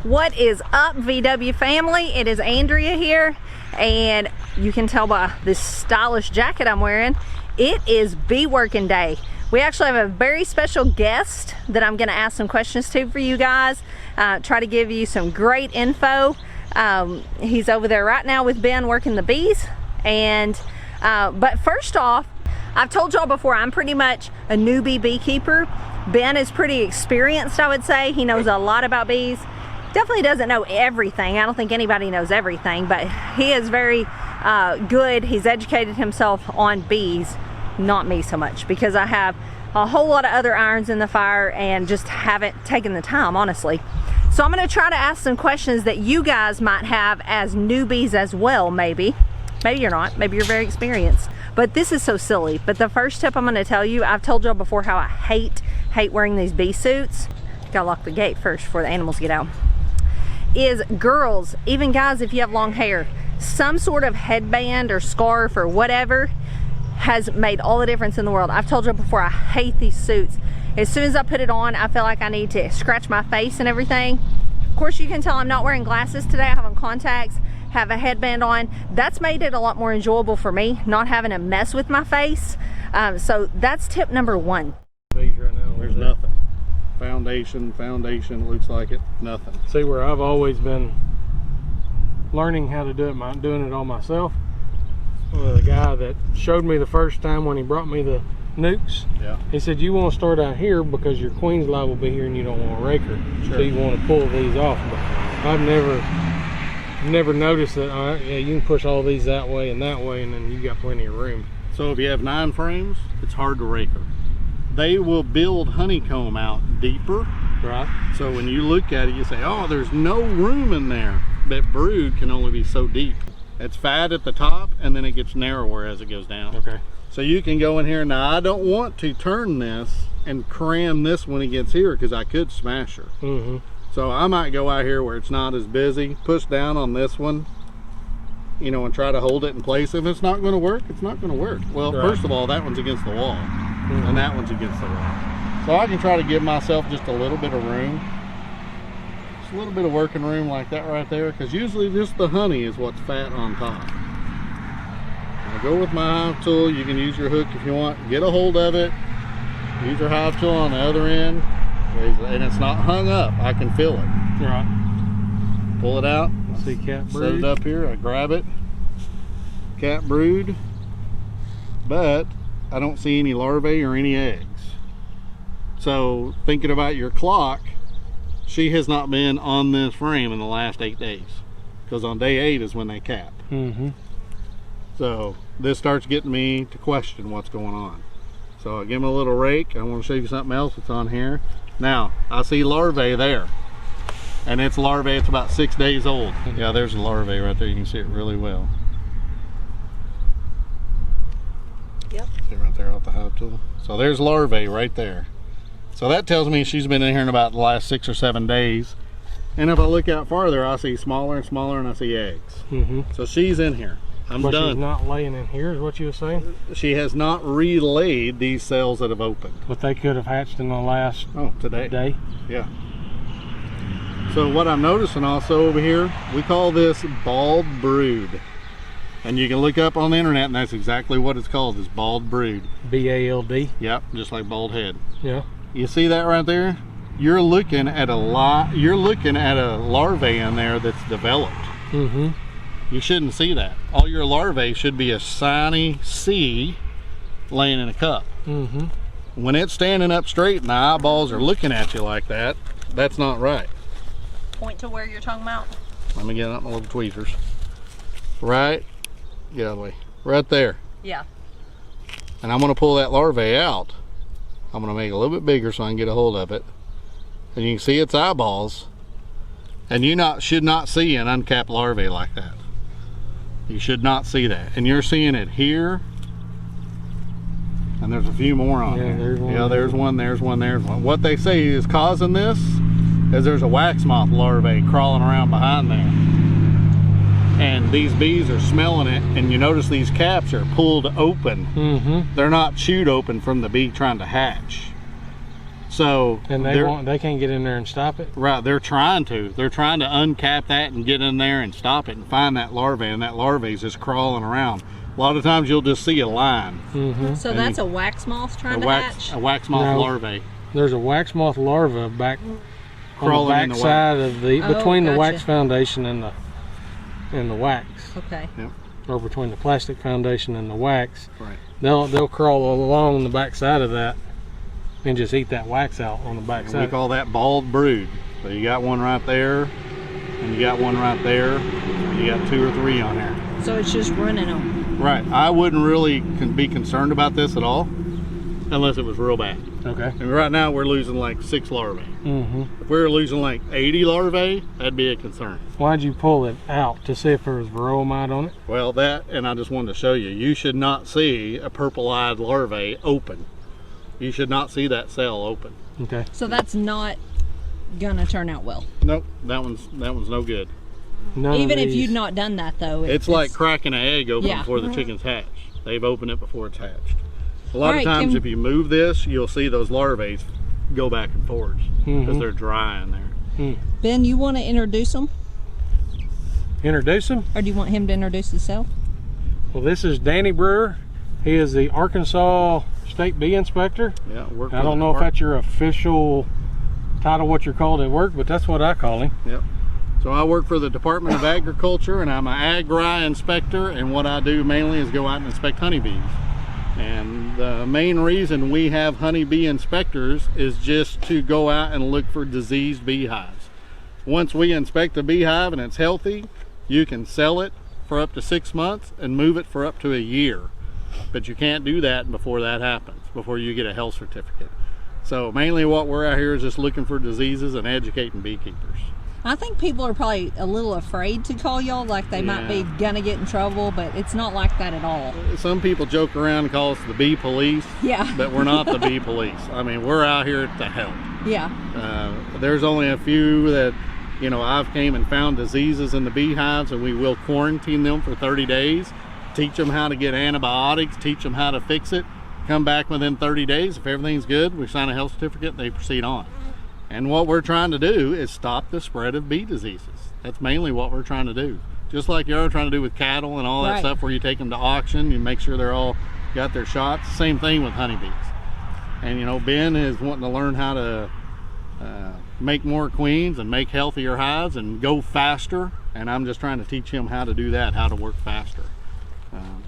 What is up, VW family? It is Andrea here, and you can tell by this stylish jacket I'm wearing, it is bee working day. We actually have a very special guest that I'm going to ask some questions to for you guys, try to give you some great info. He's over there right now with Ben working the bees, and but first off, I've told y'all before, I'm pretty much a newbie beekeeper. Ben is pretty experienced, I would say. He knows a lot about bees. Definitely doesn't know everything. I don't think anybody knows everything, but he is very good. He's educated himself on bees, not me so much, because I have a whole lot of other irons in the fire and just haven't taken the time, honestly. So I'm going to try to ask some questions that you guys might have as newbies as well, maybe. Maybe you're not. Maybe you're very experienced. But this is so silly. But the first tip I'm going to tell you, I've told y'all before how I hate wearing these bee suits. Gotta lock the gate first before the animals get out. Is girls, even guys if you have long hair, some sort of headband or scarf or whatever has made all the difference in the world. I've told you before, I hate these suits. As soon as I put it on, I feel like I need to scratch my face and everything. Of course, you can tell I'm not wearing glasses today. I have on contacts, have a headband on. That's made it a lot more enjoyable for me, not having to mess with my face. So that's tip number one. Right now, there's nothing. Foundation, looks like it, nothing. See, where I've always been learning how to do it, I'm doing it all myself. The guy that showed me the first time when he brought me the nukes, yeah, he said, you want to start out here because your queen's live will be here and you don't want to rake her. Sure. So you want to pull these off. But I've never noticed that, yeah, you can push all these that way and then you got plenty of room. So if you have 9 frames, it's hard to rake her. They will build honeycomb out deeper. Right. So when you look at it, you say, oh, there's no room in there. That brood can only be so deep. It's fat at the top and then it gets narrower as it goes down. Okay. So you can go in here. Now I don't want to turn this and cram this when it gets here because I could smash her. Mm-hmm. So I might go out here where it's not as busy, push down on this one, you know, and try to hold it in place. If it's not going to work, it's not going to work. Well, right. First of all, that one's against the wall, and that one's against the wall. So I can try to give myself just a little bit of room, just a little bit of working room like that right there, because usually just the honey is what's fat on top. I'll go with my hive tool. You can use your hook if you want. Get a hold of it. Use your hive tool on the other end, and it's not hung up. I can feel it. Right. Pull it out. See cat brood. Set it up here. I grab it. Cat brood, but I don't see any larvae or any eggs. So thinking about your clock, she has not been on this frame in the last 8 days, because on day 8 is when they cap. Mm-hmm. So this starts getting me to question what's going on. So I give them a little rake. I want to show you something else that's on here. Now I see larvae there, and it's larvae. It's about 6 days old. Yeah, there's a larvae right there. You can see it really well. Yep. See right there off the hive tool. So there's larvae right there. So that tells me she's been in here in about the last 6 or 7 days. And if I look out farther, I see smaller and smaller, and I see eggs. Mm-hmm. So she's in here. I'm but done. She's not laying in here, is what you were saying? She has not relayed these cells that have opened. But they could have hatched in the last day. Yeah. So what I'm noticing also over here, we call this bald brood. And you can look up on the internet, and that's exactly what it's called, is bald brood. B-A-L-D? Yep, just like bald head. Yeah. You see that right there? You're looking at a larvae in there that's developed. Mm-hmm. You shouldn't see that. All your larvae should be a shiny C laying in a cup. Mm-hmm. When it's standing up straight and the eyeballs are looking at you like that, that's not right. Point to where you're talking about. Let me get out my little tweezers. Right, get out of the way. Right there. Yeah. And I'm gonna pull that larvae out. I'm gonna make it a little bit bigger so I can get a hold of it. And you can see its eyeballs. And you should not see an uncapped larvae like that. You should not see that. And you're seeing it here. And there's a few more on there. There's one. Yeah, there's one, there's one, there's one. What they say is causing this is there's a wax moth larvae crawling around behind there. And these bees are smelling it, and you notice these caps are pulled open. Mm-hmm. They're not chewed open from the bee trying to hatch. So And they can't get in there and stop it? right, they're trying to uncap that and get in there and stop it and find that larvae, and that larvae is just crawling around. A lot of times you'll just see a line. So And that's a wax moth trying to hatch? A wax moth No. larvae. There's a wax moth larva back Crawling on in the the back side of the, Oh, between the wax gotcha. foundation and the wax. Okay. Or between the plastic foundation and the wax. Right. They'll crawl along the back side of that and just eat that wax out on the back And side. we call that bald brood. So you got one right there, and you got one right there, and you got 2 or 3 on there. So it's just running them. Right. I wouldn't really be concerned about this at all, unless it was real bad. Okay. And right now we're losing like 6 larvae. If we were losing like 80 larvae, that'd be a concern. Why'd you pull it out? To see if there was varroa mite on it? Well, that, and I just wanted to show you, you should not see a purple-eyed larvae open. You should not see that cell open. Okay. So that's not gonna turn out well. Nope, that one's no good. Even if you'd not done that though. It's like cracking an egg open Yeah. before the chickens hatch. They've opened it before it's hatched. A lot of Alright, times if you move this, you'll see those larvae go back and forwards because they're dry in there. Ben, you want to introduce him? Introduce him? Or do you want him to introduce himself? Well, this is Danny Brewer. He is the Arkansas State Bee Inspector. Yeah, I don't know if that's your official title, what you're called at work, but that's what I call him. Yep. So I work for the Department of Agriculture, and I'm an Agri inspector, and what I do mainly is go out and inspect honeybees. And the main reason we have honeybee inspectors is just to go out and look for diseased beehives. Once we inspect a beehive and it's healthy, you can sell it for up to 6 months and move it for up to a year. But you can't do that before that happens, before you get a health certificate. So mainly what we're out here is just looking for diseases and educating beekeepers. I think people are probably a little afraid to call y'all, like they might be gonna get in trouble, but it's not like that at all. Some people joke around and call us the bee police. Yeah. But we're not the bee police. I mean, we're out here to help. Yeah. There's only a few that, you know, I've came and found diseases in the beehives, and we will quarantine them for 30 days, teach them how to get antibiotics, teach them how to fix it, come back within 30 days. If everything's good, we sign a health certificate, they proceed on. And what we're trying to do is stop the spread of bee diseases. That's mainly what we're trying to do. Just like you're trying to do with cattle and all that stuff, where you take them to auction, you make sure they're all got their shots. Same thing with honeybees. And you know, Ben is wanting to learn how to make more queens and make healthier hives and go faster. And I'm just trying to teach him how to do that, how to work faster.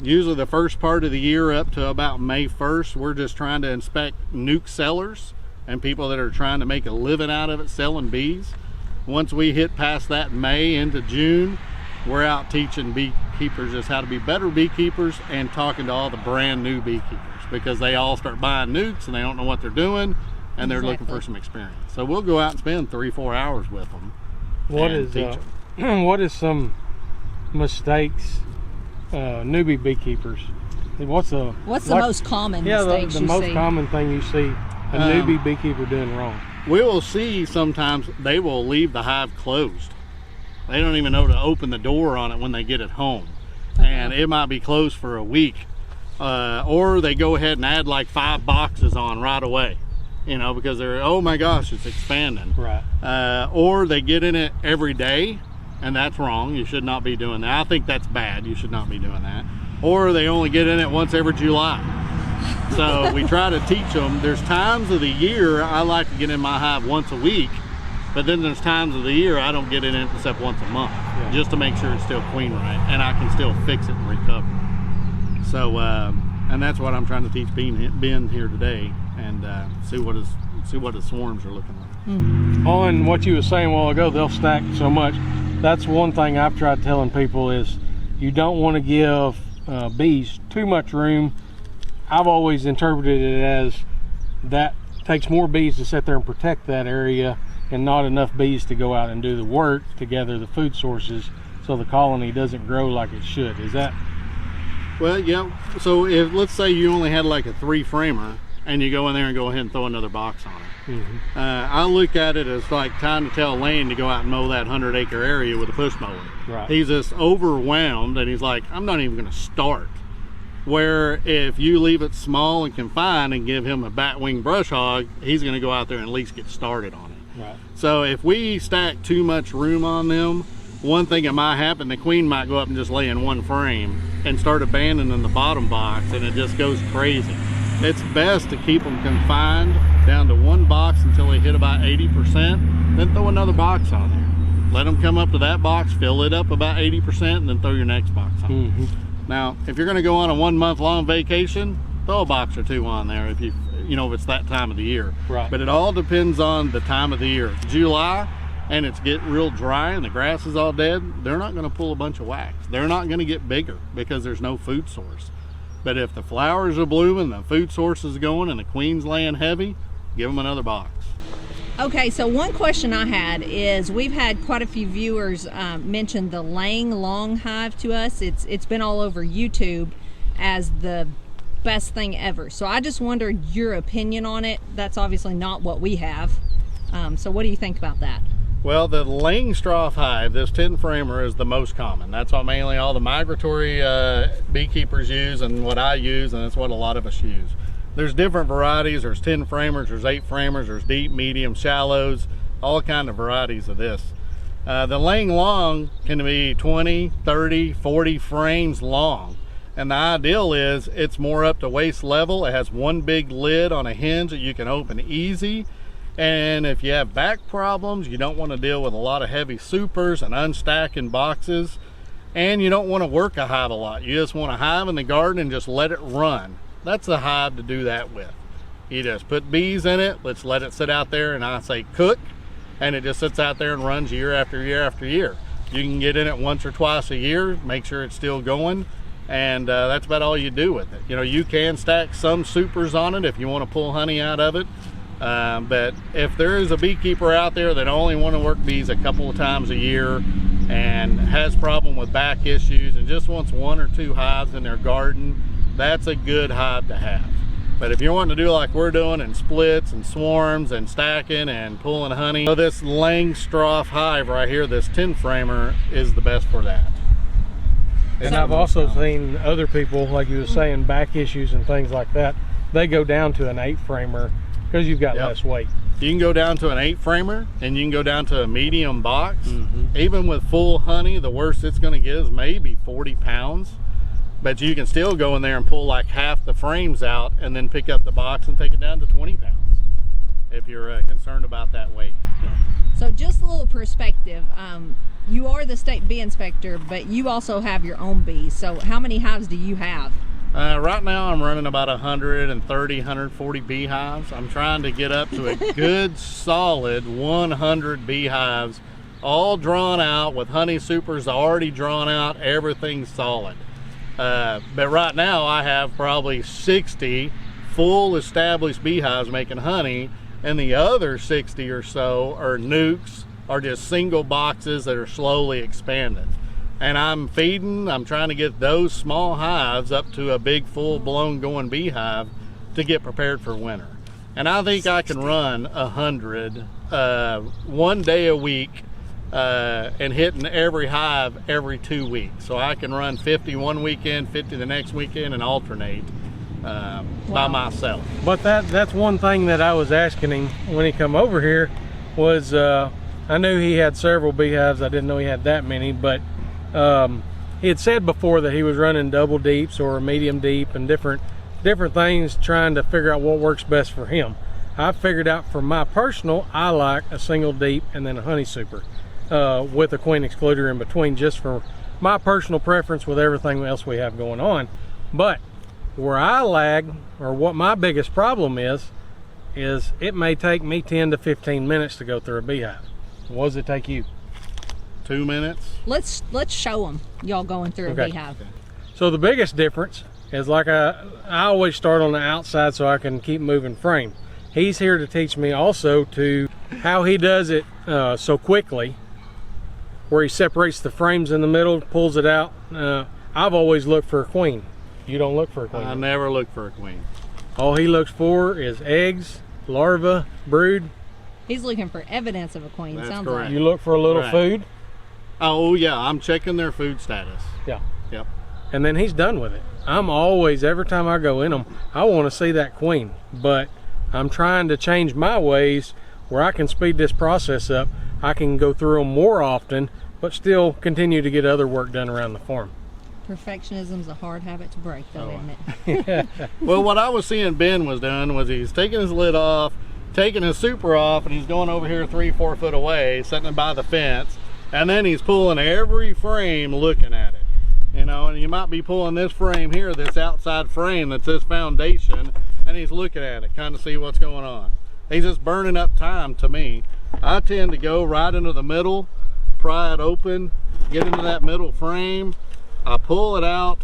Usually the first part of the year up to about May 1st, we're just trying to inspect nuke sellers and people that are trying to make a living out of it selling bees. Once we hit past that May into June, we're out teaching beekeepers just how to be better beekeepers and talking to all the brand new beekeepers, because they all start buying nukes and they don't know what they're doing and they're looking for some experience. So we'll go out and spend 3-4 hours with them. What and teach them. what is some mistakes newbie beekeepers? What's the most common mistakes the you most see? common thing you see a newbie beekeeper doing wrong? We will see sometimes they will leave the hive closed. They don't even know to open the door on it when they get it home. And it might be closed for a week. Or they go ahead and add like 5 boxes on right away, you know, because they're, oh my gosh, it's expanding. Right. Or they get in it every day, and that's wrong. You should not be doing that. I think that's bad. You should not be doing that. Or they only get in it once every July. So we try to teach them. There's times of the year I like to get in my hive once a week, but then there's times of the year I don't get in it except once a month, just to make sure it's still queen right and I can still fix it and recover. So, and that's what I'm trying to teach Ben here today, and see what his swarms are looking like. On what you were saying a while ago, they'll stack so much. That's one thing I've tried telling people is you don't want to give bees too much room. I've always interpreted it as that takes more bees to sit there and protect that area and not enough bees to go out and do the work to gather the food sources, so the colony doesn't grow like it should. Is that? Well, yeah. So if, let's say you only had like a 3-framer and you go in there and go ahead and throw another box on it. I look at it as like time to tell Lane to go out and mow that 100-acre area with a push mower. Right. He's just overwhelmed, and he's like, I'm not even going to start. Where if you leave it small and confined and give him a bat-wing brush hog, he's going to go out there and at least get started on it. Right. So if we stack too much room on them, one thing that might happen, the queen might go up and just lay in one frame and start abandoning the bottom box, and it just goes crazy. It's best to keep them confined down to one box until they hit about 80%, then throw another box on there. Let them come up to that box, fill it up about 80%, and then throw your next box on. Mm-hmm. Now, if you're going to go on a 1 month long vacation, throw a box or two on there if you know, if it's that time of the year. Right. But it all depends on the time of the year. If it's July and it's getting real dry and the grass is all dead, they're not going to pull a bunch of wax. They're not going to get bigger because there's no food source. But if the flowers are blooming, the food source is going, and the queen's laying heavy, give them another box. Okay, so one question I had is, we've had quite a few viewers mention the laying long hive to us. It's been all over YouTube as the best thing ever. So I just wondered your opinion on it. That's obviously not what we have. So what do you think about that? Well, the laying straw hive, this 10 framer, is the most common. That's what mainly all the migratory beekeepers use, and what I use, and that's what a lot of us use. There's different varieties. There's 10 framers, there's 8 framers, there's deep, medium, shallows, all kind of varieties of this. The laying long can be 20, 30, 40 frames long. And the ideal is it's more up to waist level. It has one big lid on a hinge that you can open easy. And if you have back problems, you don't want to deal with a lot of heavy supers and unstacking boxes, and you don't want to work a hive a lot. You just want a hive in the garden and just let it run. That's the hive to do that with. You just put bees in it, let's let it sit out there, and I say cook, and it just sits out there and runs year after year after year. You can get in it once or twice a year, make sure it's still going, and that's about all you do with it. You know, you can stack some supers on it if you want to pull honey out of it, but if there is a beekeeper out there that only want to work bees a couple of times a year and has problem with back issues and just wants 1 or 2 hives in their garden, that's a good hive to have. But if you're wanting to do like we're doing, and splits and swarms and stacking and pulling honey, so this Langstroth hive right here, this 10 framer, is the best for that. And I've also seen other people, like you were saying, back issues and things like that, they go down to an 8 framer because you've got less weight. You can go down to an 8 framer, and you can go down to a medium box. Mm-hmm. Even with full honey, the worst it's going to get is maybe 40 pounds. But you can still go in there and pull like half the frames out and then pick up the box and take it down to 20 pounds if you're concerned about that weight. So just a little perspective, you are the state bee inspector, but you also have your own bees. So how many hives do you have? Right now I'm running about 130, 140 beehives. I'm trying to get up to a good solid 100 beehives, all drawn out with honey supers already drawn out, everything's solid. But right now I have probably 60 full established beehives making honey, and the other 60 or so are nukes, or just single boxes that are slowly expanding. And I'm trying to get those small hives up to a big full-blown going beehive to get prepared for winter. And I think I can run 100 1 day a week, and hitting every hive every 2 weeks. So I can run 50 one weekend, 50 the next weekend, and alternate by myself. But that's one thing that I was asking him when he come over here was, I knew he had several beehives. I didn't know he had that many, but he had said before that he was running double deeps or medium deep and different things, trying to figure out what works best for him. I figured out for my personal, I like a single deep and then a honey super with a queen excluder in between, just for my personal preference with everything else we have going on. But where I lag, or what my biggest problem is it may take me 10 to 15 minutes to go through a beehive. What does it take you? 2 minutes. Let's show them y'all going through a beehive. So the biggest difference is, like I always start on the outside so I can keep moving frame. He's here to teach me also to how he does it so quickly, where he separates the frames in the middle, pulls it out. I've always looked for a queen. You don't look for a queen? I never look for a queen. All he looks for is eggs, larvae, brood. He's looking for evidence of a queen. That's sounds correct. like. You look for a little food. Oh yeah, I'm checking their food status. Yeah. Yep. and then he's done with it. I'm always, every time I go in them, I want to see that queen, but I'm trying to change my ways where I can speed this process up. I can go through them more often, but still continue to get other work done around the farm. Perfectionism's a hard habit to break, though, isn't it? Well, what I was seeing Ben was doing was he's taking his lid off, taking his super off, and he's going over here 3-4 foot away, setting it by the fence, and then he's pulling every frame looking at it. You know, and you might be pulling this frame here, this outside frame that's this foundation, and he's looking at it, kind of see what's going on. He's just burning up time to me. I tend to go right into the middle, pry it open, get into that middle frame, I pull it out,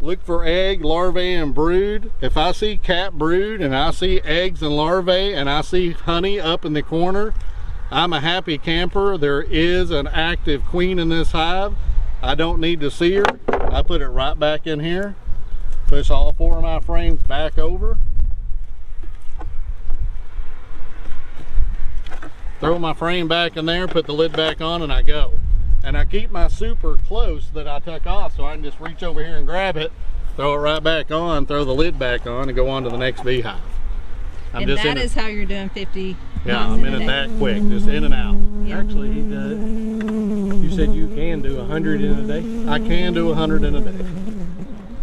look for egg, larvae, and brood. If I see cat brood and I see eggs and larvae and I see honey up in the corner, I'm a happy camper. There is an active queen in this hive. I don't need to see her. I put it right back in here, push all 4 of my frames back over, throw my frame back in there, put the lid back on, and I go. And I keep my super close that I took off so I can just reach over here and grab it, throw it right back on, throw the lid back on, and go on to the next beehive. And that is how you're doing 50. Yeah, I'm in it that quick, just in and out. Yeah. Actually, he does. You said you can do 100 in a day? I can do 100 in a day.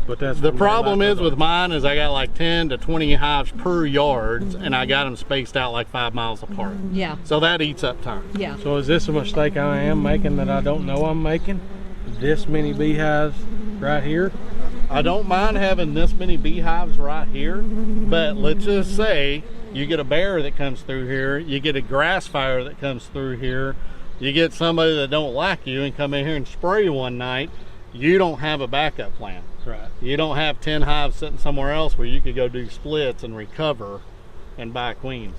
But that's The problem is with mine is I got like 10 to 20 hives per yard, and I got them spaced out like 5 miles apart. Yeah. So that eats up time. Yeah. So is this a mistake I am making that I don't know I'm making? This many beehives right here? I don't mind having this many beehives right here, but let's just say you get a bear that comes through here, you get a grass fire that comes through here, you get somebody that don't like you and come in here and spray you one night, you don't have a backup plan. Right. You don't have 10 hives sitting somewhere else where you could go do splits and recover and buy queens.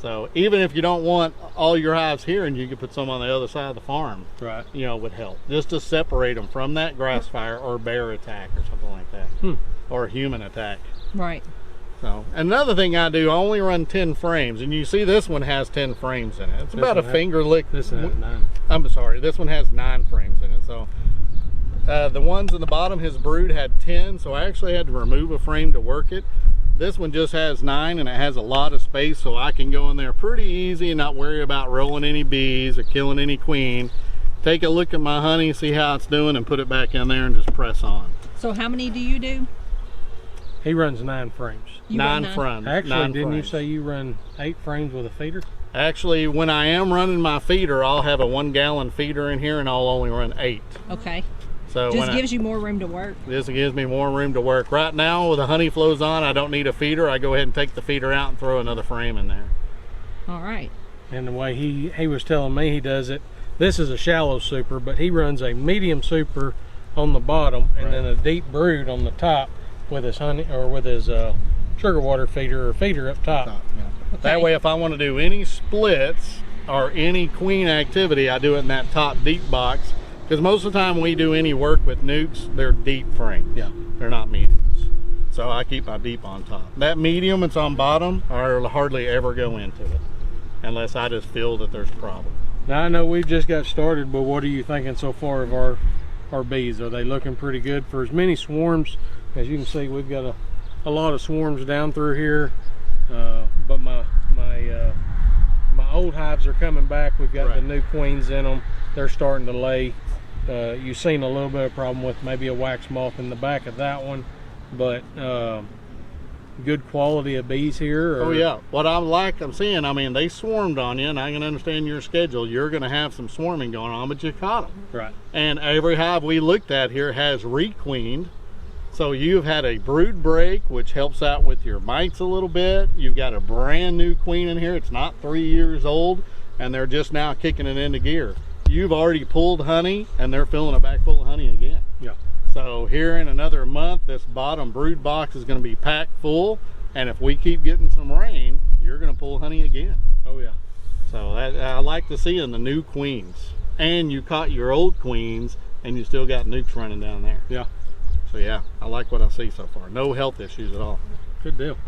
So even if you don't want all your hives here and you could put some on the other side of the farm, Right. you know, would help. Just to separate them from that grass fire or bear attack or something like that. Or human attack. Right. So another thing I do, I only run 10 frames, and you see this one has 10 frames in it. It's about a finger lick. This one has 9. I'm sorry, this one has 9 frames in it. So the ones in the bottom, his brood had 10, so I actually had to remove a frame to work it. This one just has 9, and it has a lot of space, so I can go in there pretty easy and not worry about rolling any bees or killing any queen. Take a look at my honey, see how it's doing, and put it back in there and just press on. So how many do you do? He runs 9 frames. You run 9 frames. Actually, 9 didn't frames. you say you run 8 frames with a feeder? Actually, when I am running my feeder, I'll have a 1 gallon feeder in here, and I'll only run 8. Okay. So Just gives you more room to work. This gives me more room to work. Right now, with the honey flows on, I don't need a feeder. I go ahead and take the feeder out and throw another frame in there. All right. And the way he was telling me he does it, this is a shallow super, but he runs a medium super on the bottom and then a deep brood on the top with his honey or with his sugar water feeder or feeder up top. Okay. That way, if I want to do any splits or any queen activity, I do it in that top deep box. Because most of the time we do any work with nukes, they're deep frames. Yeah. They're not mediums. So I keep my deep on top. That medium that's on bottom, I'll hardly ever go into it. Unless I just feel that there's a problem. Now I know we've just got started, but what are you thinking so far of our bees? Are they looking pretty good for as many swarms? As you can see, we've got a lot of swarms down through here. But my old hives are coming back. We've got the new queens in them. They're starting to lay. You've seen a little bit of problem with maybe a wax moth in the back of that one, but good quality of bees here. Oh yeah, what I'm seeing, I mean, they swarmed on you, and I can understand your schedule. You're going to have some swarming going on, but you caught them. Right. And every hive we looked at here has requeened. So you've had a brood break, which helps out with your mites a little bit. You've got a brand new queen in here. It's not 3 years old, and they're just now kicking it into gear. You've already pulled honey, and they're filling a bag full of honey again. Yeah. So here in another month, this bottom brood box is going to be packed full, and if we keep getting some rain, you're going to pull honey again. Oh yeah. So I like to see in the new queens, and you caught your old queens, and you still got nukes running down there. Yeah. So yeah, I like what I see so far. No health issues at all. Good deal.